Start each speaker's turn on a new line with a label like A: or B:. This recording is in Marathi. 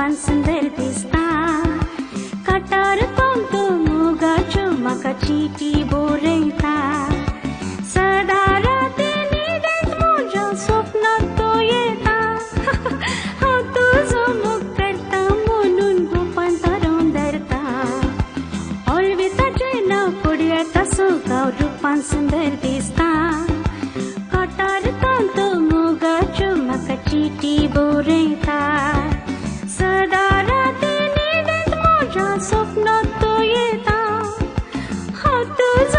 A: रूपान सुंदर दिसता काटार पावतो मोगाच्यो म्हाका चिटी बरयता सदा राती न्हिदेंत म्हज्या स्वप्नांत तो येता हांव तुजो मोग करता म्हणून रूपान धरून धरता ऑलवेज ताचें नांव फुडें येता सो रूपान सुंदर दिसता काटार पावतो मोगाच्यो म्हाका चिटी बरयता सदा राती न्हिदेंत म्हज्या स्वप्नांत तो येता हांव तुजो